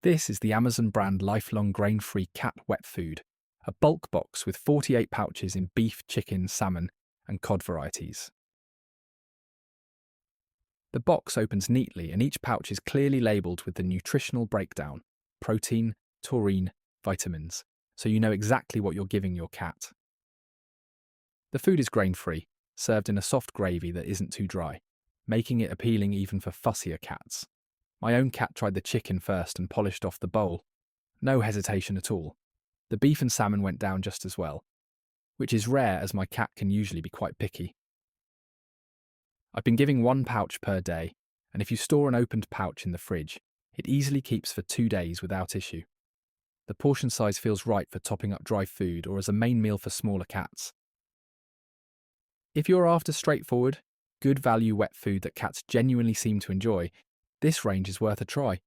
This is the Amazon brand Lifelong Grain-Free Cat Wet Food, a bulk box with 48 pouches in beef, chicken, salmon, and cod varieties. The box opens neatly and each pouch is clearly labelled with the nutritional breakdown: protein, taurine, vitamins, so you know exactly what you're giving your cat. The food is grain-free, served in a soft gravy that isn't too dry, making it appealing even for fussier cats. My own cat tried the chicken first and polished off the bowl. No hesitation at all. The beef and salmon went down just as well, which is rare as my cat can usually be quite picky. I've been giving 1 pouch per day, and if you store an opened pouch in the fridge, it easily keeps for 2 days without issue. The portion size feels right for topping up dry food or as a main meal for smaller cats. If you're after straightforward, good value wet food that cats genuinely seem to enjoy, this range is worth a try.